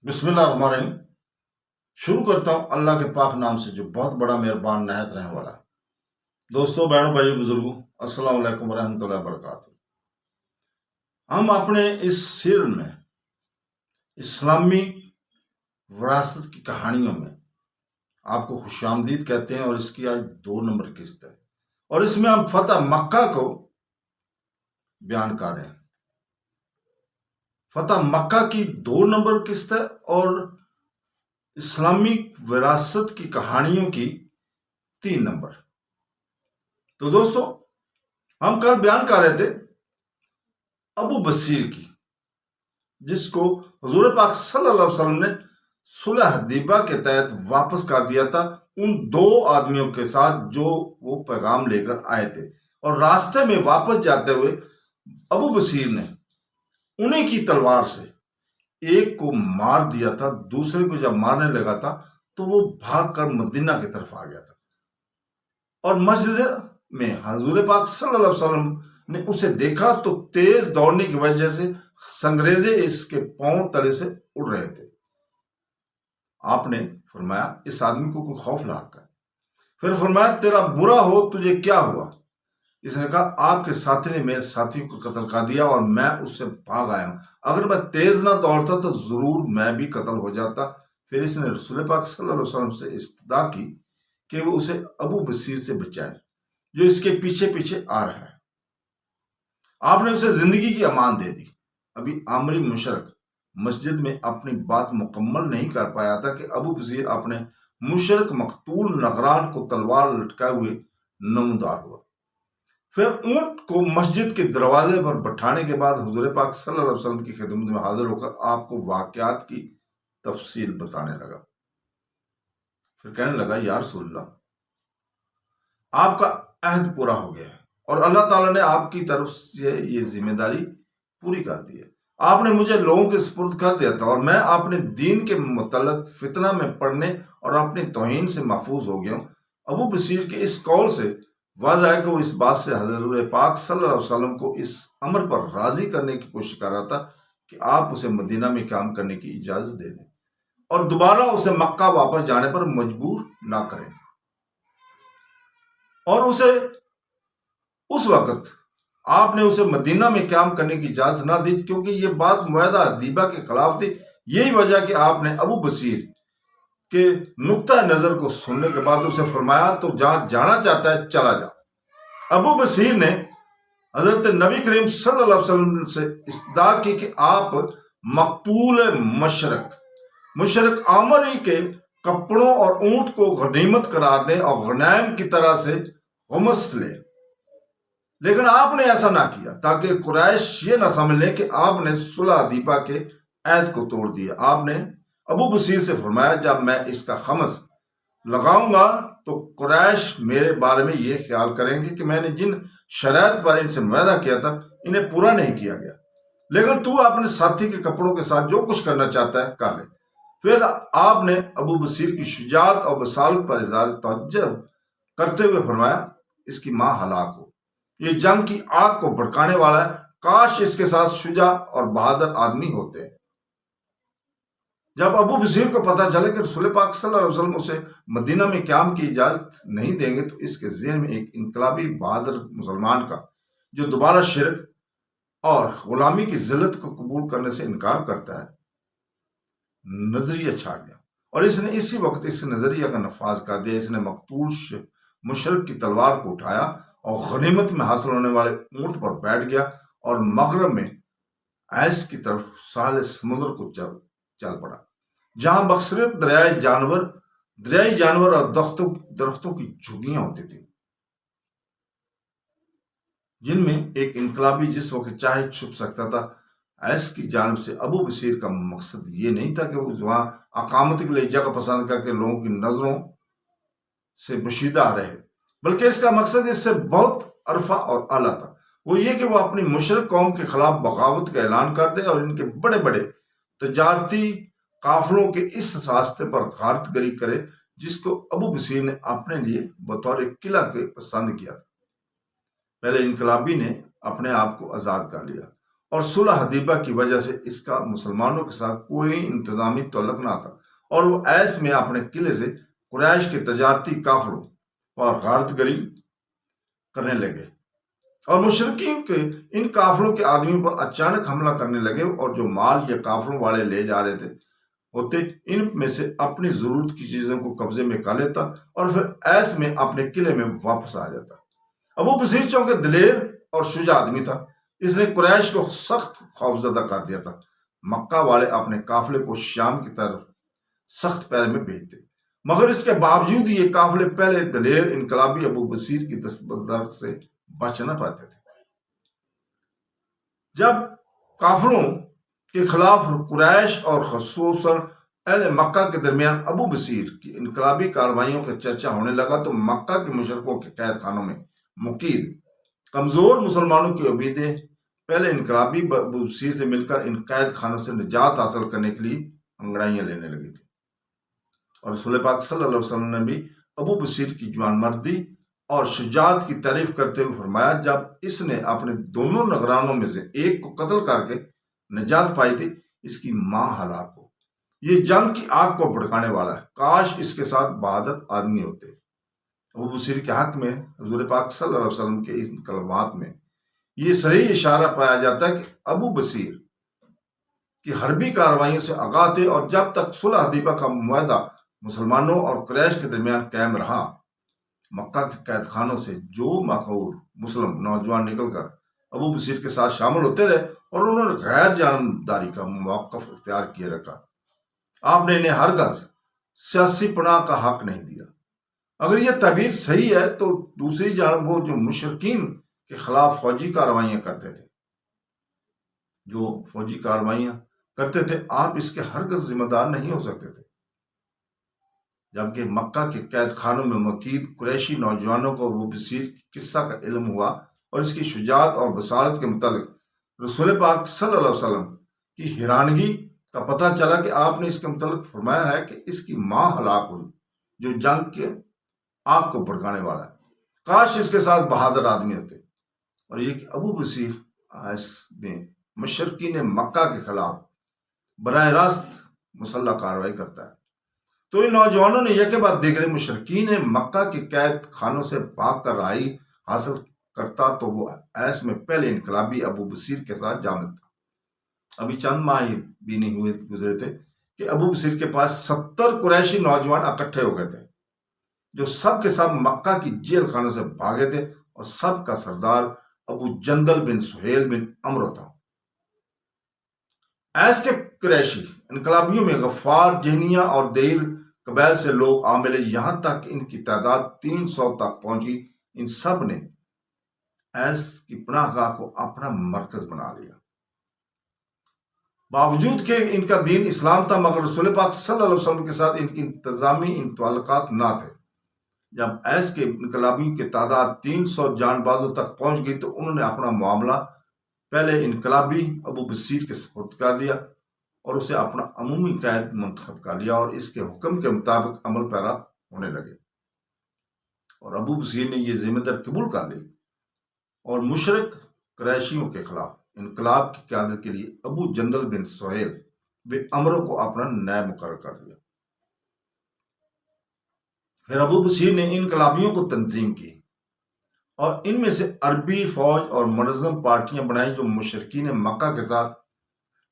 بسم اللہ الرحمن الرحیم۔ شروع کرتا ہوں اللہ کے پاک نام سے جو بہت بڑا مہربان نہایت رحم والا ہے۔ دوستوں، بہنوں، بھائیوں، بزرگوں، السلام علیکم ورحمۃ اللہ وبرکاتہ۔ ہم اپنے اس سیریل میں اسلامی وراثت کی کہانیوں میں آپ کو خوش آمدید کہتے ہیں، اور اس کی آج 2 نمبر قسط ہے، اور اس میں ہم فتح مکہ کو بیان کر رہے ہیں۔ فتح مکہ کی 2 نمبر قسط ہے اور اسلامی وراثت کی کہانیوں کی 3 نمبر۔ تو دوستو، ہم کل بیان کر رہے تھے ابو بصیر کی، جس کو حضور پاک صلی اللہ علیہ وسلم نے صلح حدیبیہ کے تحت واپس کر دیا تھا، ان 2 آدمیوں کے ساتھ جو وہ پیغام لے کر آئے تھے، اور راستے میں واپس جاتے ہوئے ابو بصیر نے انہیں کی تلوار سے ایک کو مار دیا تھا۔ دوسرے کو جب مارنے لگا تھا تو وہ بھاگ کر مدینہ کی طرف آ گیا تھا، اور مسجد میں حضور پاک صلی اللہ علیہ وسلم نے اسے دیکھا تو تیز دوڑنے کی وجہ سے سنگریزے اس کے پاؤں تلے سے اڑ رہے تھے۔ آپ نے فرمایا اس آدمی کو کوئی خوف لاحق ہے۔ پھر فرمایا تیرا برا ہو، تجھے کیا ہوا؟ اس نے کہا آپ کے ساتھی نے میرے ساتھی کو قتل کر دیا اور میں اس سے بھاگ آیا ہوں، اگر میں تیز نہ دوڑتا تو ضرور میں بھی قتل ہو جاتا۔ پھر اس نے رسول پاک صلی اللہ علیہ وسلم سے استدعا کی کہ وہ اسے ابو بصیر سے بچائے جو اس کے پیچھے پیچھے آ رہا ہے۔ آپ نے اسے زندگی کی امان دے دی۔ ابھی عامری مشرق مسجد میں اپنی بات مکمل نہیں کر پایا تھا کہ ابو بصیر اپنے مشرق مقتول نگران کو تلوار لٹکائے ہوئے نمودار ہوا۔ پھر اونٹ کو مسجد کے دروازے پر بٹھانے کے بعد حضور پاک صلی اللہ علیہ وسلم کی خدمت میں حاضر ہو کر آپ کو واقعات کی تفصیل بتانے لگا۔ پھر کہنے لگا یا رسول اللہ، آپ کا عہد پورا ہو گیا ہے اور اللہ تعالیٰ نے آپ کی طرف سے یہ ذمہ داری پوری کر دی ہے۔ آپ نے مجھے لوگوں کے سپرد کر دیا تھا اور میں اپنے دین کے متعلق فتنہ میں پڑنے اور اپنی توہین سے محفوظ ہو گیا ہوں۔ ابو بصیر کے اس قول سے واضح ہے کہ وہ اس بات سے حضرت پاک صلی اللہ علیہ وسلم کو اس امر پر راضی کرنے کی کوشش کر رہا تھا کہ آپ اسے مدینہ میں کام کرنے کی اجازت دے دیں اور دوبارہ اسے مکہ واپس جانے پر مجبور نہ کریں، اور اسے اس وقت آپ نے اسے مدینہ میں قیام کرنے کی اجازت نہ دی کیونکہ یہ بات معاہدہ حدیبیہ کے خلاف تھی۔ یہی وجہ کہ آپ نے ابو بصیر کے نقطہ نظر کو سننے کے بعد اسے فرمایا تو جہاں جانا چاہتا ہے چلا جا۔ ابو بصیر نے حضرت نبی کریم صلی اللہ علیہ وسلم سے استدعا کی کہ آپ مقتول مشرق عامری کے کپڑوں اور اونٹ کو غنیمت قرار دیں اور غنائم کی طرح سے غمس لے، لیکن آپ نے ایسا نہ کیا تاکہ قریش یہ نہ سمجھ لیں کہ آپ نے صلح حدیبیہ کے عہد کو توڑ دیا۔ آپ نے ابو بصیر سے فرمایا جب میں اس کا خمس لگاؤں گا تو قریش میرے بارے میں یہ خیال کریں گے کہ میں نے جن شرائط پر ان سے معاہدہ کیا تھا انہیں پورا نہیں کیا گیا، لیکن تو اپنے ساتھی کے کپڑوں کے ساتھ جو کچھ کرنا چاہتا ہے کر لے۔ پھر آپ نے ابو بصیر کی شجاعت اور بصالت پر اظہار تعجب کرتے ہوئے فرمایا اس کی ماں ہلاک ہو، یہ جنگ کی آگ کو بھڑکانے والا ہے، کاش اس کے ساتھ شجاع اور بہادر آدمی ہوتے۔ جب ابو بصیر کو پتہ چلے کہ رسول پاک صلی اللہ علیہ وسلم اسے مدینہ میں قیام کی اجازت نہیں دیں گے تو اس کے ذہن میں ایک انقلابی بہادر مسلمان کا جو دوبارہ شرک اور غلامی کی ذلت کو قبول کرنے سے انکار کرتا ہے نظریہ چھا گیا، اور اس نے اسی وقت اس نظریہ کا نفاذ کر دیا۔ اس نے مقتول مشرق کی تلوار کو اٹھایا اور غنیمت میں حاصل ہونے والے اونٹ پر بیٹھ گیا اور مغرب میں ایس کی طرف ساحل سمندر کو چل پڑا، جہاں بکثرت دریائی جانور اور درختوں کی جھگیاں ہوتی تھی، جن میں ایک انقلابی جس وقت چاہے چھپ سکتا تھا۔ ایس کی جانب سے ابو بصیر کا مقصد یہ نہیں تھا کہ وہ وہاں اقامت کے لیے جگہ پسند کر کے لوگوں کی نظروں سے پوشیدہ رہے، بلکہ اس کا مقصد اس سے بہت عرفہ اور اعلیٰ تھا۔ وہ یہ کہ وہ اپنی مشرق قوم کے خلاف بغاوت کا اعلان کر دے اور ان کے بڑے بڑے تجارتی قافلوں کے اس راستے پر غارت گری کرے جس کو ابو بصیر نے اپنے لیے بطور قلعہ کے پسند کیا تھا۔ پہلے انقلابی نے اپنے آپ کو آزاد کر لیا اور صلح حدیبہ کی وجہ سے اس کا مسلمانوں کے ساتھ کوئی انتظامی تعلق نہ تھا، اور وہ ایس میں اپنے قلعے سے قریش کے تجارتی قافلوں اور غارت گری کرنے لگے، اور مشرکین کے ان قافلوں کے آدمیوں پر اچانک حملہ کرنے لگے، اور جو مال یا قافلوں والے لے جا رہے تھے ہوتے ان میں سے اپنی ضرورت کی چیزوں کو قبضے میں کر لیتا اور پھر ایس میں اپنے قلعے میں واپس آ جاتا۔ ابو بصیر چونکہ دلیر اور شجاع آدمی تھا، اس نے قریش کو سخت خوفزدہ کر دیا تھا۔ مکہ والے اپنے قافلے کو شام کی طرف سخت پیرے میں بھیجتے، مگر اس کے باوجود یہ قافلے پہلے دلیر انقلابی ابو بصیر کی دستبردار سے بچ نہ پاتے تھے۔ جب قافلوں کے خلاف قریش اور خصوصاً اہل مکہ کے درمیان ابو بصیر کی انقلابی کارروائیوں کا چرچا ہونے لگا تو مکہ کے مشرکوں کے قید خانوں میں مقید کمزور مسلمانوں کی امیدیں پہلے انقلابی ابو بصیر سے مل کر ان قید خانوں سے نجات حاصل کرنے کے لیے انگڑائیاں لینے لگی تھی، اور رسول پاک صلی اللہ علیہ وسلم نے بھی ابو بصیر کی جوان مردی اور شجاعت کی تعریف کرتے ہوئے فرمایا، جب اس نے اپنے دونوں نگرانوں میں سے ایک کو قتل کر کے نجات پائی تھی، اس کی ماں ہلاک ہو، یہ جنگ کی آگ کو بھڑکانے والا ہے، کاش اس کے ساتھ بہادر آدمی ہوتے۔ ابو بصیر کے حق میں حضور پاک صلی اللہ علیہ وسلم کے ان کلمات میں یہ صریح اشارہ پایا جاتا ہے کہ ابو بصیر کی حربی کارروائیوں سے آگاہ تھے، اور جب تک صلح حدیبہ کا معاہدہ مسلمانوں اور قریش کے درمیان قائم رہا، مکہ کے قید خانوں سے جو مخور مسلم نوجوان نکل کر ابو بصیر کے ساتھ شامل ہوتے رہے، اور انہوں نے غیر جانبداری کا موقف اختیار کیے رکھا۔ آپ نے انہیں ہرگز سیاسی پناہ کا حق نہیں دیا۔ اگر یہ تعبیر صحیح ہے تو دوسری جانب وہ جو مشرکین کے خلاف فوجی کارروائیاں کرتے تھے، آپ اس کے ہرگز ذمہ دار نہیں ہو سکتے تھے۔ جبکہ مکہ کے قید خانوں میں مقید قریشی نوجوانوں کو ابو بصیر کے قصہ کا علم ہوا، اور اس کی شجاعت اور بصارت کے متعلق رسول پاک صلی اللہ علیہ وسلم کی حیرانگی کا پتہ چلا کہ آپ نے اس کے متعلق فرمایا ہے کہ اس کی ماں ہلاک ہوئی جو جنگ کے آگ کو بھڑکانے والا ہے، کاش اس کے ساتھ بہادر آدمی ہوتے۔ اور یہ کہ ابو بصیر اس میں مشرکین مکہ کے خلاف براہ راست مسلح کارروائی کرتا ہے، تو ان نوجوانوں نے یک بعد دیگر مشرکین مکہ کے قید خانوں سے بھاگ کر رہائی حاصل کرتا تو وہ ایس میں پہلے انقلابی ابو بصیر کے ساتھ جامع تھا۔ ابھی چند ماہ بھی نہیں گزرے تھے کہ ابو بصیر کے پاس 70 قریشی نوجوان اکٹھے ہو گئے تھے، جو سب کے سب مکہ کی جیل خانوں سے بھاگے تھے، اور سب کا سردار ابو جندل بن سہیل بن عمرو تھا۔ ایس کے قریشی انقلابیوں میں غفار، جہنیہ اور دیر قبائل سے لوگ آ ملے، یہاں تک کہ ان کی تعداد 300 تک پہنچ گئی۔ ان سب نے ایس کی پناہ گاہ کو اپنا مرکز بنا لیا۔ باوجود کہ ان کا دین اسلام تھا، مگر رسول پاک صلی اللہ علیہ وسلم کے ساتھ ان کی انتظامی تعلقات نہ تھے۔ جب ایس کے انقلابیوں کی تعداد 300 جان بازوں تک پہنچ گئی تو انہوں نے اپنا معاملہ پہلے انقلابی ابو بصیر کے سپرد کر دیا، اور اسے اپنا عمومی قائد منتخب کر لیا، اور اس کے حکم کے مطابق عمل پیرا ہونے لگے، اور ابو بصیر نے یہ ذمہ داری قبول کر لی، اور مشرک قریشیوں کے خلاف انقلاب کی قیادت کے لیے ابو جندل بن سہیل بن عمرو کو اپنا نائب مقرر کر دیا۔ پھر ابو بصیر نے انقلابیوں کو تنظیم کی، اور ان میں سے عربی فوج اور منظم پارٹیاں بنائیں جو مشرکین مکہ کے ساتھ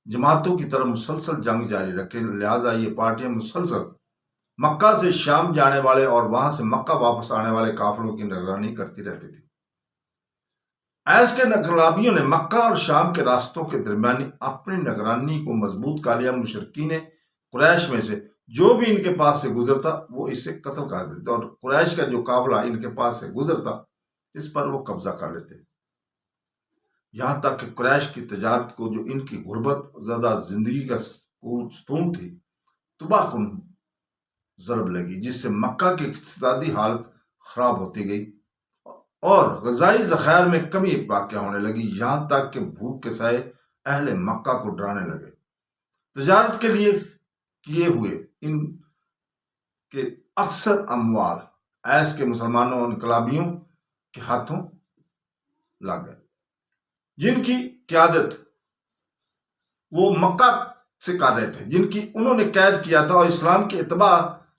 جماعتوں کی طرح مسلسل جنگ جاری رکھیں۔ لہٰذا یہ پارٹیاں مسلسل مکہ سے شام جانے والے اور وہاں سے مکہ واپس آنے والے قافلوں کی نگرانی کرتی رہتی تھی۔ ایس کے انقلابیوں نے مکہ اور شام کے راستوں کے درمیانی اپنی نگرانی کو مضبوط کر لیا۔ مشرکین قریش میں سے جو بھی ان کے پاس سے گزرتا وہ اسے قتل کر دیتے، اور قریش کا جو قافلہ ان کے پاس سے گزرتا اس پر وہ قبضہ کر لیتے، یہاں تک کہ قریش کی تجارت کو، جو ان کی غربت زدہ زندگی کا ستون تھی، تباہ کن ضرب لگی، جس سے مکہ کی اقتصادی حالت خراب ہوتی گئی اور غذائی ذخائر میں کمی واقع ہونے لگی، یہاں تک کہ بھوک کے سائے اہل مکہ کو ڈرانے لگے۔ تجارت کے لیے کیے ہوئے ان کے اکثر اموال ایس کے مسلمانوں اور انقلابیوں کے ہاتھوں لگ گئے، جن کی قیادت وہ مکہ سے کر رہے تھے، جن کی انہوں نے قید کیا تھا اور اسلام کی اتباع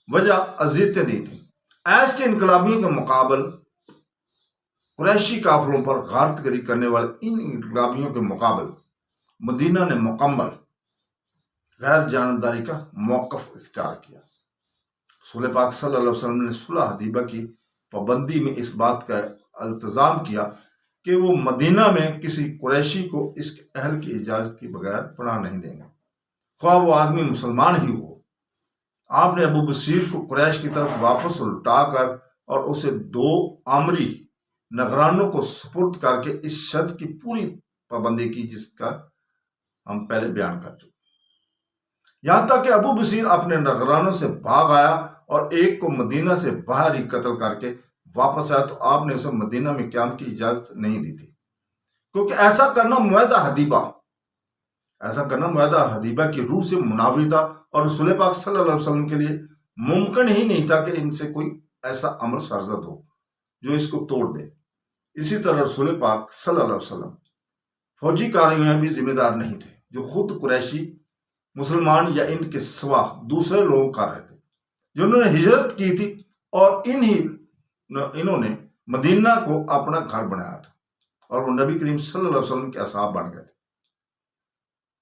وجہ اذیتیں دی تھیں۔ ایس کے انقلابیوں کے مقابل قریشی قافلوں پر غارت گری کرنے والے ان انقلابیوں کے مقابل مدینہ نے مکمل غیر جانبداری کا موقف اختیار کیا۔ رسول پاک صلی اللہ علیہ وسلم نے صلح حدیبہ کی پابندی میں اس بات کا التزام کیا کہ وہ مدینہ میں کسی قریشی کو اس کے اہل کی اجازت کے بغیر پناہ نہیں دیں گے، خواہ وہ آدمی مسلمان ہی ہو۔ آپ نے ابو بصیر کو قریش کی طرف واپس لوٹا کر اور اسے 2 عامری نگرانوں کو سپرد کر کے اس شرط کی پوری پابندی کی جس کا ہم پہلے بیان کر چکے، یہاں تک کہ ابو بصیر اپنے نگرانوں سے بھاگ آیا اور ایک کو مدینہ سے باہر ہی قتل کر کے واپس آیا تو آپ نے اسے مدینہ میں قیام کی اجازت نہیں دی تھی، کیونکہ ایسا کرنا معاہدہ حدیبہ کی روح سے منافی تھا اور رسول پاک صلی اللہ علیہ وسلم کے لیے ممکن ہی نہیں تھا کہ ان سے کوئی ایسا عمل سرزد ہو جو اس کو توڑ دے۔ اسی طرح رسول پاک صلی اللہ علیہ وسلم فوجی کارروائیوں بھی ذمہ دار نہیں تھے جو خود قریشی مسلمان یا ان کے سوا دوسرے لوگ کر رہے تھے، جنہوں نے ہجرت کی تھی اور انہوں نے مدینہ کو اپنا گھر بنایا تھا اور وہ نبی کریم صلی اللہ علیہ وسلم کے اصحاب بن گئے تھے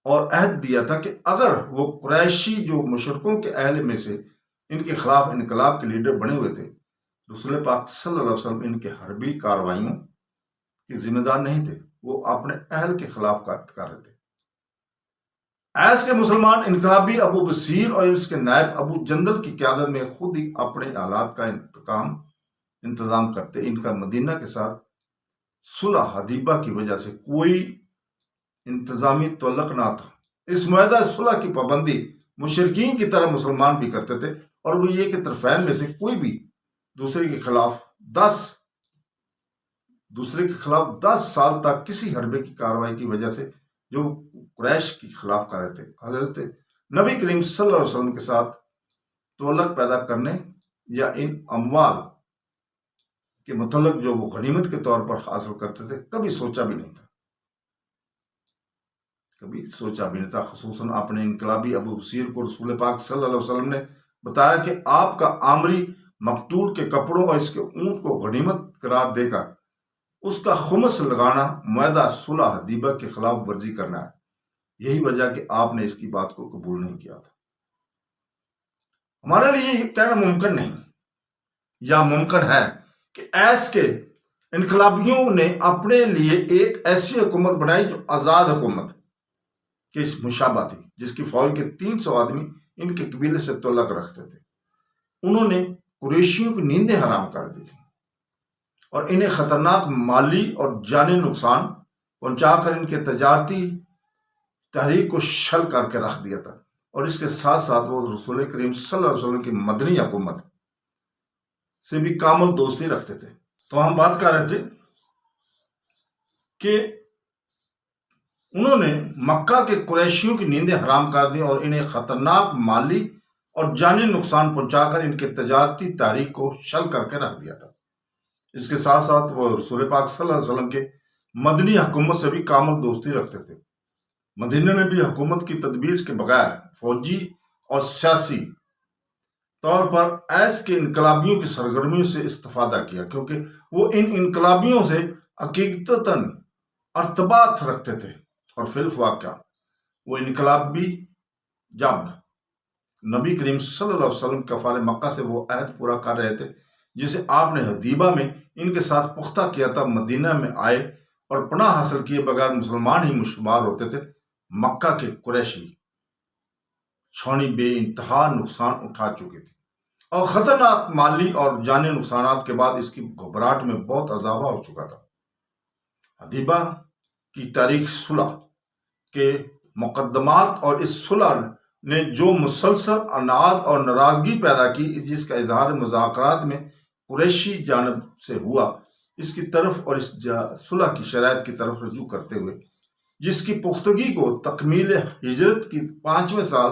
اور عہد دیا تھا کہ اگر وہ قریشی جو مشرکوں کے اہل میں سے ان کے خلاف انقلاب کے لیڈر بنے ہوئے تھے، رسول پاک صلی اللہ علیہ وسلم ان کے حربی کارروائیوں کے ذمہ دار نہیں تھے، وہ اپنے اہل کے خلاف کر رہے تھے۔ ایس کے مسلمان انقلابی ابو بصیر اور اس کے نائب ابو جندل کی قیادت میں خود ہی اپنے آلات کا انتظام کرتے۔ ان کا مدینہ کے ساتھ صلح حدیبہ کی وجہ سے کوئی انتظامی تعلق نہ تھا۔ اس معاہدہ صلح کی پابندی مشرکین کی طرح مسلمان بھی کرتے تھے، اور وہ یہ کہ طرفین میں سے کوئی بھی دوسرے کے خلاف 10 سال تک کسی حربے کی کارروائی کی وجہ سے جو قریش کی خلاف کر رہے تھے، حضرت نبی کریم صلی اللہ علیہ وسلم کے ساتھ تعلق پیدا کرنے یا ان اموال کے متعلق جو وہ غنیمت کے طور پر حاصل کرتے تھے کبھی سوچا بھی نہیں تھا۔ خصوصاً اپنے انقلابی ابو بصیر کو رسول پاک صلی اللہ علیہ وسلم نے بتایا کہ آپ کا عامری مقتول کے کپڑوں اور اس کے اونٹ کو غنیمت قرار دے کر اس کا خمس لگانا معاہدہ صلح حدیبہ کے خلاف ورزی کرنا ہے۔ یہی وجہ کہ آپ نے اس کی بات کو قبول نہیں کیا تھا۔ ہمارے لیے یہ کہنا ممکن نہیں یا ممکن ہے کہ ایس کے انقلابیوں نے اپنے لیے ایک ایسی حکومت بنائی جو آزاد حکومت کی مشابہ تھی، جس کی فوج کے 300 آدمی ان کے قبیلے سے تعلق رکھتے تھے۔ انہوں نے قریشیوں کی نیندیں حرام کر دی تھی اور انہیں خطرناک مالی اور جانی نقصان پہنچا کر ان کے تجارتی تحریک کو شل کر کے رکھ دیا تھا، اور اس کے ساتھ ساتھ وہ رسول کریم صلی اللہ علیہ وسلم کی مدنی حکومت سے بھی کامل دوستی رکھتے تھے۔ تو ہم بات کر رہے تھے کہ انہوں نے مکہ کے قریشیوں کی نیندیں حرام کر دی اور انہیں خطرناک مالی اور جانی نقصان پہنچا کر ان کے تجارتی تحریک کو شل کر کے رکھ دیا تھا۔ اس کے ساتھ ساتھ وہ رسول پاک صلی اللہ علیہ وسلم کے مدنی حکومت سے بھی کامل دوستی رکھتے تھے۔ مدینہ نے بھی حکومت کی تدبیر کے بغیر فوجی اور سیاسی طور پر ایس کے انقلابیوں کی سرگرمیوں سے استفادہ کیا، کیونکہ وہ ان انقلابیوں سے حقیقتاً ارتباط رکھتے تھے، اور فی الواقع وہ انقلابی جب نبی کریم صلی اللہ علیہ وسلم کفار مکہ سے وہ عہد پورا کر رہے تھے جسے آپ نے حدیبہ میں ان کے ساتھ پختہ کیا تھا، مدینہ میں آئے اور پناہ حاصل کیے بغیر مسلمان ہی مشمار ہوتے تھے، مکہ کے قریشی چھوڑی بے انتہا نقصان اٹھا چکے تھے، اور خطرناک مالی اور جانی نقصانات کے بعد اس کی گھبراہٹ میں بہت اضافہ ہو چکا تھا۔ حدیبہ کی تاریخ صلح کے مقدمات اور اس صلح نے جو مسلسل عناد اور ناراضگی پیدا کی، جس کا اظہار مذاکرات میں قریشی جانب سے ہوا، اس کی طرف اور اس صلح کی شرائط کی طرف رجوع کرتے ہوئے، جس کی پختگی کو تکمیل ہجرت کی 5ویں سال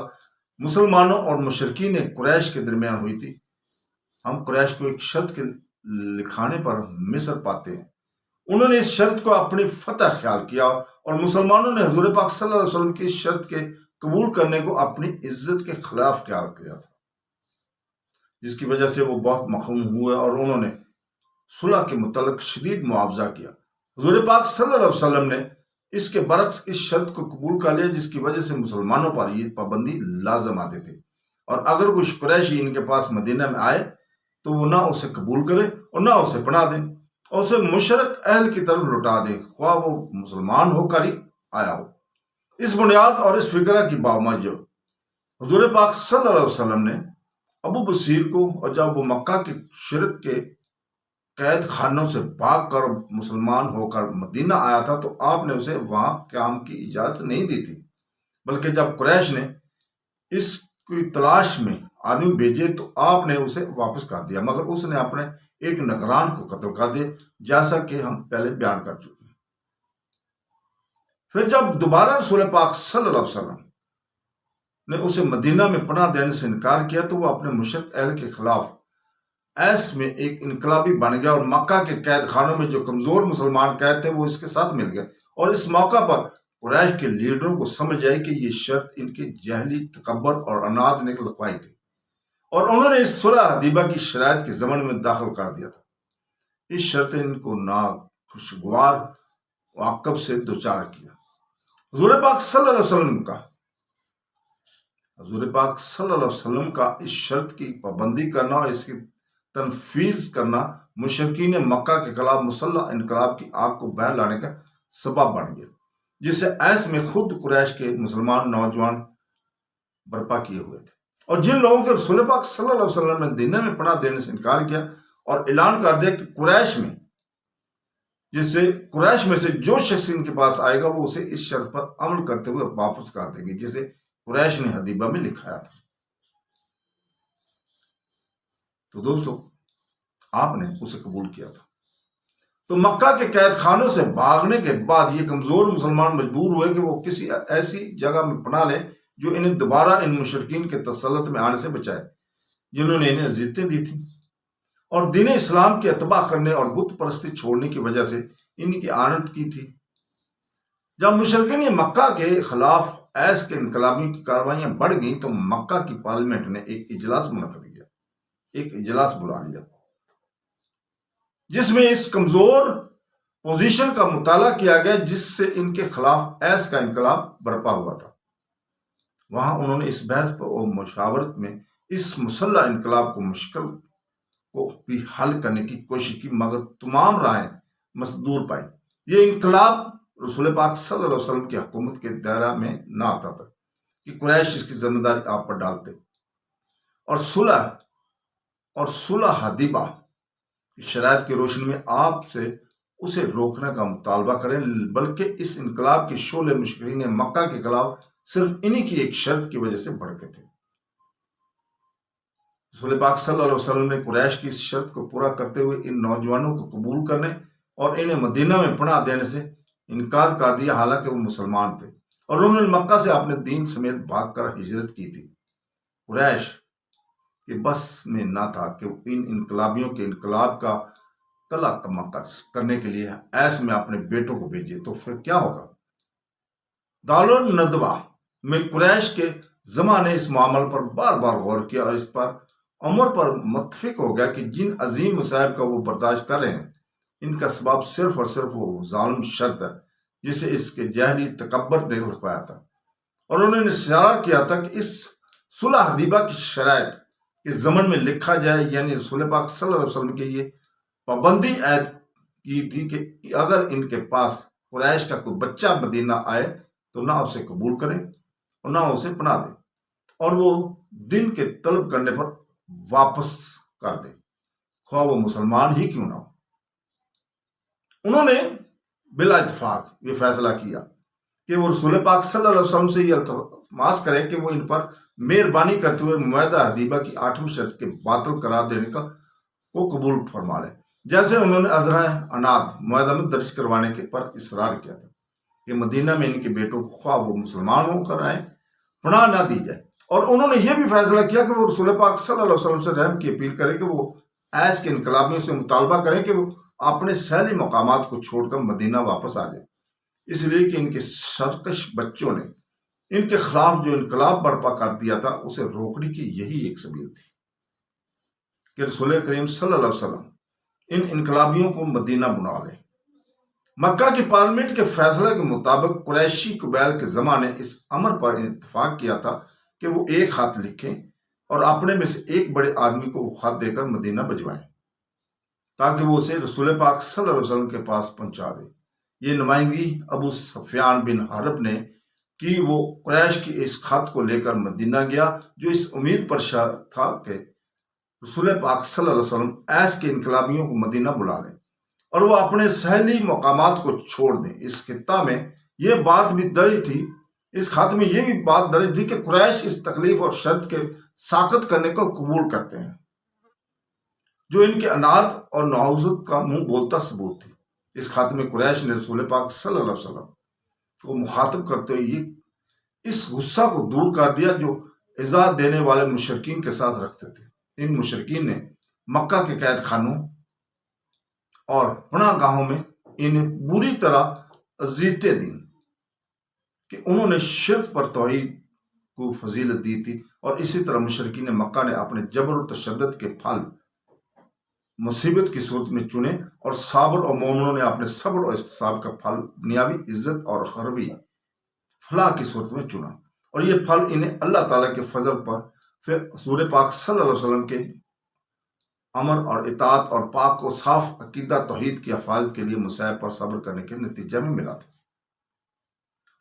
مسلمانوں اور مشرکین قریش کے درمیان ہوئی تھی، ہم قریش کو ایک شرط کے لکھانے پر مصر پاتے ہیں۔ انہوں نے اس شرط کو اپنی فتح خیال کیا اور مسلمانوں نے حضور پاک صلی اللہ علیہ وسلم کی اس شرط کے قبول کرنے کو اپنی عزت کے خلاف خیال کیا تھا، جس کی وجہ سے وہ بہت محروم ہوئے اور انہوں نے صلح کے متعلق شدید معاوضہ کیا۔ حضور پاک صلی اللہ علیہ وسلم نے اس کے برعکس اس شرط کو قبول کر لیا، جس کی وجہ سے مسلمانوں پر یہ پابندی لازم آتی تھی، اور اگر کوئی قریشی ان کے پاس مدینہ میں آئے تو وہ نہ اسے قبول کرے اور نہ اسے پناہ دیں اور اسے مشرک اہل کی طرف لوٹا دیں، خواہ وہ مسلمان ہو کر ہی آیا ہو۔ اس بنیاد اور اس فکرہ کی باوجود حضور پاک صلی اللہ علیہ وسلم نے ابو بصیر کو، اور جب وہ مکہ کے شرک کے قید خانوں سے بھاگ کر مسلمان ہو کر مدینہ آیا تھا، تو آپ نے اسے وہاں قیام کی اجازت نہیں دی تھی، بلکہ جب قریش نے اس کی تلاش میں آدمی بھیجے تو آپ نے اسے واپس کر دیا، مگر اس نے اپنے ایک نگران کو قتل کر دیا، جیسا کہ ہم پہلے بیان کر چکے ہیں۔ پھر جب دوبارہ رسول پاک صلی اللہ علیہ وسلم نے اسے مدینہ میں پناہ دینے سے انکار کیا تو وہ اپنے مشرک اہل کے خلاف ایس میں ایک انقلابی بن گیا، اور مکہ کے قید خانوں میں جو کمزور مسلمان قید تھے وہ اس کے ساتھ مل گئے، اور اس موقع پر قریش کے لیڈروں کو سمجھ آئی کہ یہ شرط ان کے جہلی تکبر اور عناد نے لکھوائی تھی، اور انہوں نے اس صلح حدیبہ کی شرائط کے ضمن میں داخل کر دیا تھا۔ اس شرط نے ان کو ناخوشگوار عواقب سے دوچار کیا۔ حضور پاک صلی اللہ علیہ وسلم کا اس شرط کی پابندی کرنا اور اس کی تنفیذ کرنا مشرکین مکہ کے خلاف مسلح انقلاب کی آگ کو بہل لانے کا سبب بن گیا، جسے ایس میں خود قریش کے مسلمان نوجوان برپا کیے ہوئے تھے، اور جن لوگوں کے رسول پاک صلی اللہ علیہ وسلم نے مدینہ میں پناہ دینے سے انکار کیا اور اعلان کر دیا کہ قریش میں سے جو شخص ان کے پاس آئے گا وہ اسے اس شرط پر عمل کرتے ہوئے واپس کر دیں گے جسے قریش نے حدیبہ میں لکھایا تھا۔ تو دوستو، آپ نے اسے قبول کیا تھا، تو مکہ کے قید خانوں سے بھاگنے کے بعد یہ کمزور مسلمان مجبور ہوئے کہ وہ کسی ایسی جگہ میں پناہ لیں جو انہیں دوبارہ ان مشرکین کے تسلط میں آنے سے بچائے جنہوں نے انہیں اذیتیں دی تھیں اور دین اسلام کے اتباع کرنے اور بت پرستی چھوڑنے کی وجہ سے ان کی آنت کی تھی۔ جب مشرکین مکہ کے خلاف ایس کے انقلابی کی کاروائیاں بڑھ گئیں تو مکہ کی پارلیمنٹ نے ایک اجلاس منعقد کیا، ایک اجلاس بلا لیا، جس میں اس کمزور پوزیشن کا مطالعہ کیا گیا جس سے ان کے خلاف ایس کا انقلاب برپا ہوا تھا۔ وہاں انہوں نے اس بحث و مشاورت میں اس مسلح انقلاب کو مشکل کو بھی حل کرنے کی کوشش کی، مگر تمام راہیں مسدور پائی۔ یہ انقلاب رسول پاک صلی اللہ علیہ وسلم کی حکومت کے دائرہ میں نہ آتا تھا کہ قریش اس کی ذمہ داری آپ پر ڈالتے اور صلح حدیبہ کی شرائط کی روشنی میں آپ سے اسے روکنے کا مطالبہ کریں، بلکہ اس انقلاب کے شعلے مشرکین مکہ کے خلاف صرف انہی کی ایک شرط کی وجہ سے بھڑکے تھے۔ رسول پاک صلی اللہ علیہ وسلم نے قریش کی اس شرط کو پورا کرتے ہوئے ان نوجوانوں کو قبول کرنے اور انہیں مدینہ میں پناہ دینے سے انکار کر دیا، حالانکہ وہ مسلمان تھے اور انہوں نے مکہ سے اپنے دین سمیت بھاگ کر ہجرت کی تھی۔ قریش کے بس میں نہ تھا کہ ان انقلابیوں کے انقلاب کا کلا کما کرنے کے لیے ایس میں اپنے بیٹوں کو بھیجے، تو پھر کیا ہوگا؟ دارالندوہ میں قریش کے زمانے نے اس معاملے پر بار بار غور کیا اور اس پر عمر پر متفق ہو گیا کہ جن عظیم مصائب کا وہ برداشت کر رہے ہیں ان کا سبب صرف اور صرف وہ ظالم شرط ہے جسے اس کے جہلی تکبر نے لکھوایا تھا، اور انہوں نے اشارہ کیا تھا کہ اس صلح حدیبہ کی شرائط کے ضمن میں لکھا جائے، یعنی رسول پاک صلی اللہ علیہ وسلم کے یہ پابندی عائد کی تھی کہ اگر ان کے پاس قریش کا کوئی بچہ مدینہ آئے تو نہ اسے قبول کریں اور نہ اسے پناہ دیں، اور وہ دن کے طلب کرنے پر واپس کر دیں، خواہ وہ مسلمان ہی کیوں نہ ہو۔ انہوں نے بلا اتفاق یہ فیصلہ کیا کہ وہ رسول پاک صلی اللہ علیہ وسلم سے یہ التماس کرے کہ وہ ان پر مہربانی کرتے ہوئے معاہدہ حدیبہ کی 8ویں شرط کے باطل قرار دینے کو قبول فرما لیں، جیسے انہوں نے عذرا عناد معاہدہ میں درج کروانے کے پر اصرار کیا تھا کہ مدینہ میں ان کے بیٹوں کو خواہ وہ مسلمان ہو کر آئیں پناہ نہ دی جائے، اور انہوں نے یہ بھی فیصلہ کیا کہ وہ رسول پاک صلی اللہ علیہ وسلم سے رحم کی اپیل کرے کہ وہ ایس کے انقلابیوں سے مطالبہ کریں کہ وہ اپنے سیلی مقامات کو چھوڑ کر مدینہ واپس آ جائیں، اس لیے کہ ان کے سرکش بچوں نے ان کے خلاف جو انقلاب برپا کر دیا تھا اسے روکنے کی یہی ایک سبیل تھی کہ رسول کریم صلی اللہ علیہ وسلم ان انقلابیوں کو مدینہ بنا لیں۔ مکہ کی پارلیمنٹ کے فیصلے کے مطابق قریشی قبائل کے زمانے اس امر پر اتفاق کیا تھا کہ وہ ایک خط لکھیں اور اپنے میں سے ایک بڑے آدمی کو وہ خط دے کر مدینہ بھجوائیں تاکہ وہ اسے رسول پاک صلی اللہ علیہ وسلم کے پاس پہنچا دے۔ یہ نمائندگی ابو سفیان بن حرب نے کی، وہ قریش کی اس خط کو لے کر مدینہ گیا جو اس امید پر تھا کہ رسول پاک صلی اللہ علیہ وسلم ایس کے انقلابیوں کو مدینہ بلا لیں اور وہ اپنے سہیلی مقامات کو چھوڑ دیں۔ اس خطہ میں یہ بات بھی درج تھی، اس خط میں یہ بھی بات درج تھی کہ قریش اس تکلیف اور شرط کے ساخت کرنے کو قبول کرتے ہیں جو ان کے اناد اور نحوست کا منہ بولتا ثبوت تھی۔ اس خط میں قریش نے رسول پاک صلی اللہ علیہ وسلم کو مخاطب کرتے ہوئے اس غصہ کو دور کر دیا جو ایذا دینے والے مشرکین کے ساتھ رکھتے تھے۔ ان مشرکین نے مکہ کے قید خانوں اور پناہ گاہوں میں انہیں بری طرح اذیتیں دیں کہ انہوں نے شرک پر توحید کو فضیلت دی تھی، اور اسی طرح مشرکین مکہ نے اپنے جبر و تشدد کے پھل مصیبت کی صورت میں چنے، اور صابر اور مومنوں نے اپنے صبر اور احتساب کا پھل دنیاوی عزت اور اخروی فلاح کی صورت میں چنا، اور یہ پھل انہیں اللہ تعالیٰ کے فضل پر پھر حضور پاک صلی اللہ علیہ وسلم کے امر اور اطاعت اور پاک و صاف عقیدہ توحید کی حفاظت کے لیے مصائب پر صبر کرنے کے نتیجہ میں ملا تھا۔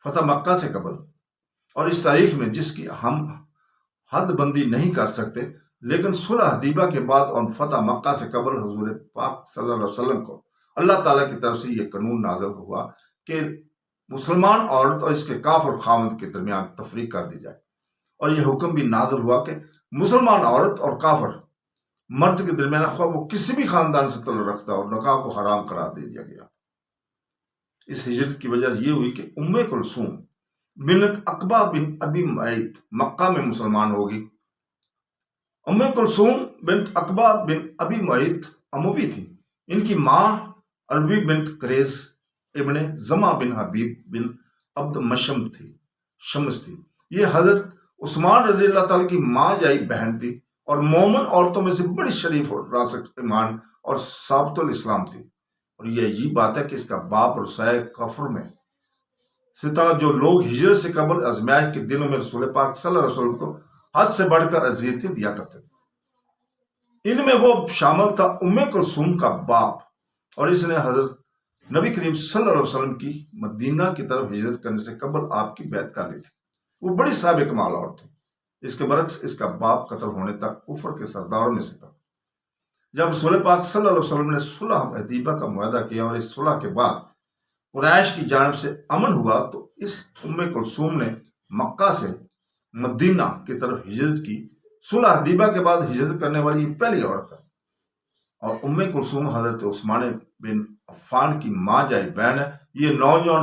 فتح مکہ سے قبل اور اس تاریخ میں جس کی ہم حد بندی نہیں کر سکتے، لیکن صلح حدیبیہ کے بعد اور فتح مکہ سے قبل حضور پاک صلی اللہ علیہ وسلم کو اللہ تعالیٰ کی طرف سے یہ قانون نازل ہوا کہ مسلمان عورت اور اس کے کافر خاوند کے درمیان تفریق کر دی جائے، اور یہ حکم بھی نازل ہوا کہ مسلمان عورت اور کافر مرد کے درمیان خواہ وہ کسی بھی خاندان سے تعلق رکھتا اور نکاح کو حرام قرار دے دیا گیا۔ اس ہجرت کی وجہ یہ ہوئی کہ ام کلثوم بنت عقبہ بن ابی معیط مکہ میں مسلمان ہوگی۔ ام کلثوم بنت عقبہ بن ابی معیط اموی تھی۔ ان کی ماں عربی بنت قریظ ابن زما بن حبیب بن عبد شمس تھی۔ یہ حضرت عثمان رضی اللہ تعالیٰ کی ماں جائی بہن تھی اور مومن عورتوں میں سے بڑی شریف اور راسخ ایمان اور ثابت الاسلام تھی، اور یہ بات ہے کہ اس کا باپ رسائے کفر میں سے تھا۔ جو لوگ ہجرت سے قبل ازمائش کے دنوں میں رسول پاک صلی اللہ علیہ وسلم کو حد سے بڑھ کر اذیتیں دیا کرتے تھے، ان میں وہ شامل تھا ام کلثوم کا باپ، اور اس نے حضرت نبی کریم صلی اللہ علیہ وسلم کی مدینہ کی طرف ہجرت کرنے سے قبل آپ کی بیعت کر لی تھی۔ وہ بڑی صاحب کمال عورت تھی۔ اس کے برعکس اس کا باپ قتل ہونے تک کفر کے سرداروں میں سے تھا۔ جب رسول پاک صلی اللہ علیہ وسلم نے صلح حدیبیہ کا معاہدہ کیا اور اس صلح کے بعد قریش کی جانب سے امن ہوا، تو اس ام کلثوم نے مکہ سے مدینہ کی طرف ہجرت کی۔ صلح حدیبیہ کے بعد ہجرت کرنے والی یہ پہلی عورت ہے، اور ام کلثوم حضرت عثمان بن عفان کی ماں جائی بہن ہے۔ یہ نوجوان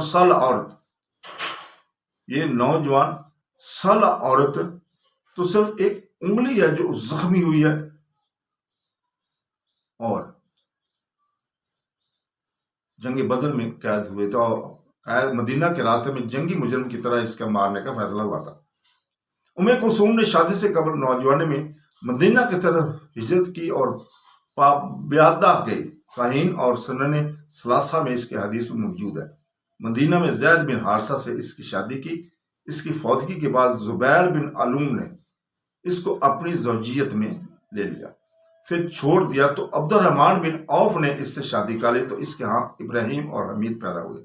سالہ عورت تو صرف ایک انگلی ہے جو زخمی ہوئی ہے، اور جنگ بدر میں قید ہوئے تھے، اور مدینہ کے راستے میں جنگی مجرم کی طرح اس کا مارنے کا فیصلہ ہوا تھا۔ ام کلثوم نے شادی سے قبل نوجوانے میں مدینہ کی طرف ہجرت کی اور بیادہ گئی۔ فاہین اور سنن ثلاثہ میں اس کے حدیث موجود ہے۔ مدینہ میں زید بن حارثہ سے اس کی شادی کی۔ اس کی فوتگی کے بعد زبیر بن علوم نے اس کو اپنی زوجیت میں لے لیا، پھر چھوڑ دیا تو عبد الرحمن بن عوف نے اس سے شادی کر لی، تو اس کے ہاں ابراہیم اور حمید پیدا ہوئے۔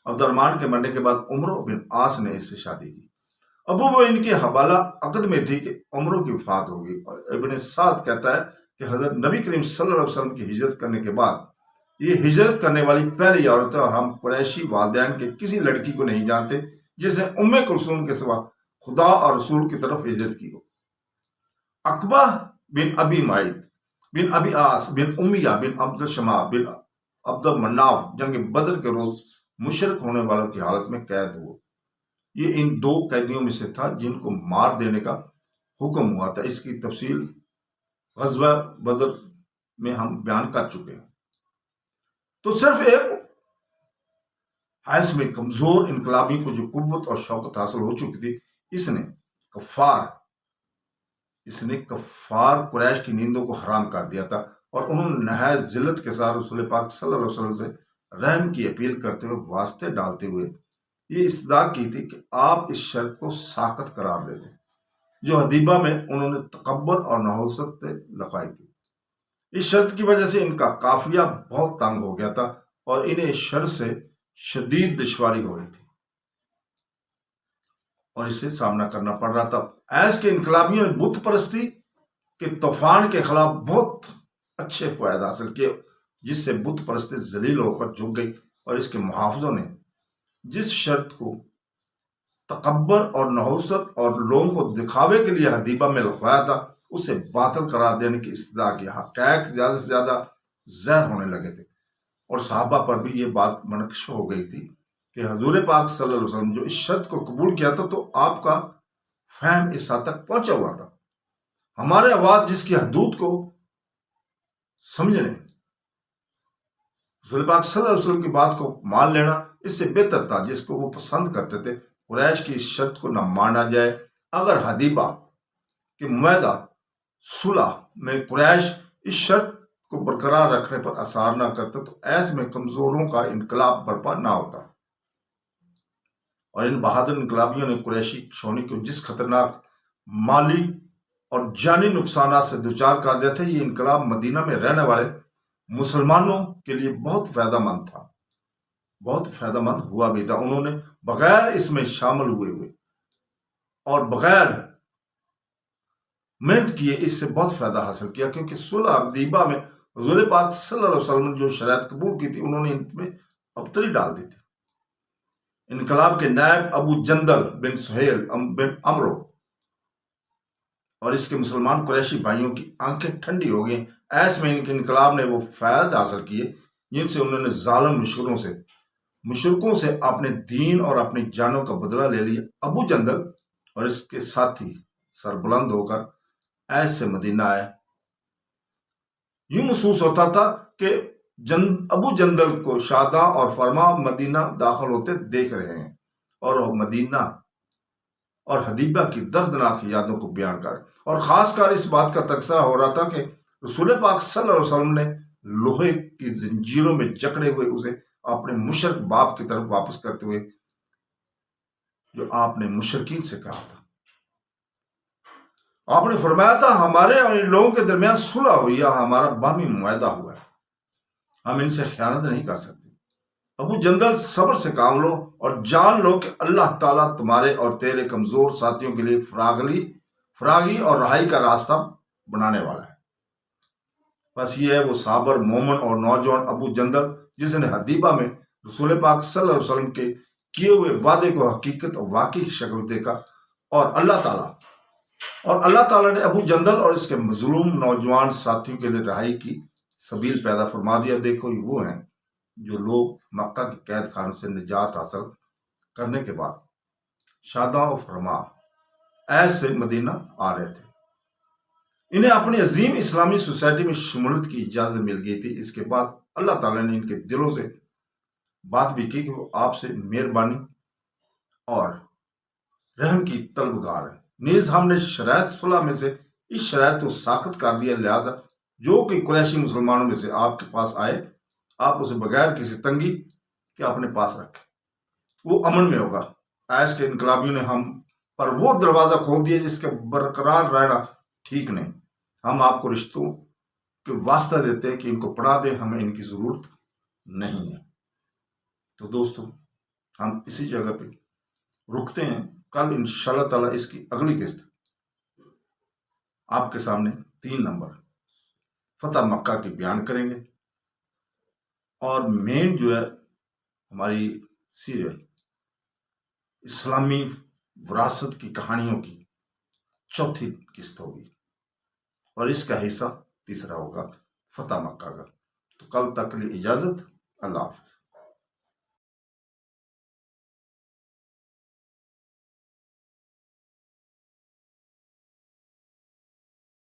عبد الرحمن کے مرنے کے بعد عمرو بن عاص نے اس سے شادی کی۔ ابو وہ ان کے حوالہ عقد میں تھی کہ عمرو کی وفات ہوگی، اور ابن سعد کہتا ہے کہ حضرت نبی کریم صلی اللہ علیہ وسلم کی ہجرت کرنے کے بعد یہ ہجرت کرنے والی پہلی عورت ہے، اور ہم قریشی والدین کے کسی لڑکی کو نہیں جانتے جس نے ام کلثوم کے سوا خدا اور رسول کی طرف ہجرت کی ہو۔ عقبہ بن ابی معیط بن ابی عاص بن امیہ بن عبد الشمع بن عبد مناف جنگ بدر کے روز مشرک ہونے والوں کی حالت میں قید ہوا۔ یہ ان دو قیدیوں میں سے تھا جن کو مار دینے کا حکم ہوا تھا۔ اس کی تفصیل غزوہ بدر میں ہم بیان کر چکے ہیں۔ تو صرف ایک حیث میں کمزور انقلابی کو جو قوت اور شوکت حاصل ہو چکی تھی، اس نے کفار قریش کی نیندوں کو حرام کر دیا تھا، اور انہوں نے نہایت ذلت کے ساتھ رسول پاک صلی اللہ علیہ وسلم سے رحم کی اپیل کرتے ہوئے، واسطے ڈالتے ہوئے یہ استدعا کی تھی کہ آپ اس شرط کو ساقط قرار دے دیں جو حدیبہ میں انہوں نے تکبر اور نحوست لگائی تھی۔ اس شرط کی وجہ سے ان کا قافیہ بہت تنگ ہو گیا تھا اور انہیں اس شرط سے شدید دشواری ہو رہی تھی اور اسے سامنا کرنا پڑ رہا تھا۔ ایس کے انقلابیوں نے بت پرستی کے طوفان کے خلاف بہت اچھے فوائد حاصل کیے، جس سے بت پرستی ذلیل ہو کر جھک گئی، اور اس کے محافظوں نے جس شرط کو تکبر اور نحوست اور لوگوں کو دکھاوے کے لیے حدیبہ میں لگوایا تھا، اسے باطل قرار دینے کی استدعا کی۔ حقائق زیادہ سے زیادہ ظاہر ہونے لگے تھے، اور صحابہ پر بھی یہ بات منقش ہو گئی تھی کہ حضور پاک صلی اللہ علیہ وسلم جو اس شرط کو قبول کیا تھا، تو آپ کا فہم اس حد تک پہنچا ہوا تھا۔ ہمارے آواز جس کی حدود کو سمجھنے، رسول پاک صلی اللہ علیہ وسلم کی بات کو مان لینا اس سے بہتر تھا، جس کو وہ پسند کرتے تھے۔ قریش کی اس شرط کو نہ مانا جائے۔ اگر حدیبہ کے معاہدہ صلح میں قریش اس شرط کو برقرار رکھنے پر اثر نہ کرتا، تو ایسے میں کمزوروں کا انقلاب برپا نہ ہوتا، اور ان بہادر انقلابیوں نے قریشی شونی کو جس خطرناک مالی اور جانی نقصانات سے دوچار کر دیا تھا، یہ انقلاب مدینہ میں رہنے والے مسلمانوں کے لیے بہت فائدہ مند تھا، بہت فائدہ مند ہوا بھی تھا۔ انہوں نے بغیر اس میں شامل ہوئے اور بغیر محنت کیے اس سے بہت فائدہ حاصل کیا، کیونکہ صلح حدیبہ میں حضور پاک صلی اللہ علیہ وسلم نے جو شرائط قبول کی تھی، انہوں نے ان میں ابتری ڈال دی تھی۔ انقلاب کے نائب ابو جندل بن سہیل بن عمرو اور اس کے مسلمان قریشی بھائیوں کی آنکھیں ٹھنڈی ہو گئیں۔ ایس میں ان کے انقلاب نے وہ فائد حاصل کیے جن سے انہوں نے ظالم مشرکوں سے اپنے دین اور اپنی جانوں کا بدلہ لے لیا۔ ابو جندل اور اس کے ساتھی سربلند ہو کر ایس سے مدینہ آئے۔ یوں محسوس ہوتا تھا کہ ابو جندل کو شاداں اور فرما مدینہ داخل ہوتے دیکھ رہے ہیں، اور وہ مدینہ اور حدیبہ کی دردناک یادوں کو بیان کر، اور خاص کر اس بات کا تذکرہ ہو رہا تھا کہ رسول پاک صلی اللہ علیہ وسلم نے لوہے کی زنجیروں میں جکڑے ہوئے اسے اپنے مشرک باپ کی طرف واپس کرتے ہوئے، جو آپ نے مشرکین سے کہا تھا۔ آپ نے فرمایا تھا ہمارے اور ان لوگوں کے درمیان صلح ہوئی یا ہمارا باہمی معاہدہ ہوا ہے، ہم ان سے خیانت نہیں کر سکتے۔ ابو جندل صبر سے کام لو اور جان لو کہ اللہ تعالیٰ تمہارے اور تیرے کمزور ساتھیوں کے لیے فراغی اور رہائی کا راستہ بنانے والا ہے۔ بس یہ ہے وہ صابر مومن اور نوجوان ابو جندل جس نے حدیبہ میں رسول پاک صلی اللہ علیہ وسلم کے کیے ہوئے وعدے کو حقیقت اور واقعی شکل دیکھا، اور اللہ تعالیٰ نے ابو جندل اور اس کے مظلوم نوجوان ساتھیوں کے لیے رہائی کی سبیل پیدا فرما دیا۔ دیکھو یہ وہ ہیں جو لوگ مکہ کے قید خانوں سے نجات حاصل کرنے کے بعد شاداں و فرما ایس سے مدینہ آ رہے تھے۔ انہیں اپنی عظیم اسلامی سوسائٹی میں شمولیت کی اجازت مل گئی تھی۔ اس کے بعد اللہ تعالیٰ نے ان کے دلوں سے بات بھی کی کہ وہ آپ سے مہربانی اور رحم کی طلبگار ہے۔ نیز ہم نے شرائط صلح میں سے اس شرائط کو ساخت کر دیا، لہذا جو کہ قریشی مسلمانوں میں سے آپ کے پاس آئے، آپ اسے بغیر کسی تنگی کے اپنے پاس رکھیں، وہ امن میں ہوگا۔ ایس کے انقلابیوں نے ہم پر وہ دروازہ کھول دیا جس کے برقرار رہنا ٹھیک نہیں۔ ہم آپ کو رشتوں کے واسطہ دیتے ہیں کہ ان کو پڑھا دیں، ہمیں ان کی ضرورت نہیں ہے۔ تو دوستو، ہم اسی جگہ پہ رکتے ہیں۔ کل انشاءاللہ تعالیٰ اس کی اگلی قسط آپ کے سامنے 3 نمبر فتح مکہ کی بیان کریں گے، اور مین جو ہے ہماری سیریل اسلامی وراثت کی کہانیوں کی 4تھی قسط ہوگی، اور اس کا حصہ 3 ہوگا فتح مکہ کا۔ تو کل تک کے لیے اجازت، اللہ حافظ۔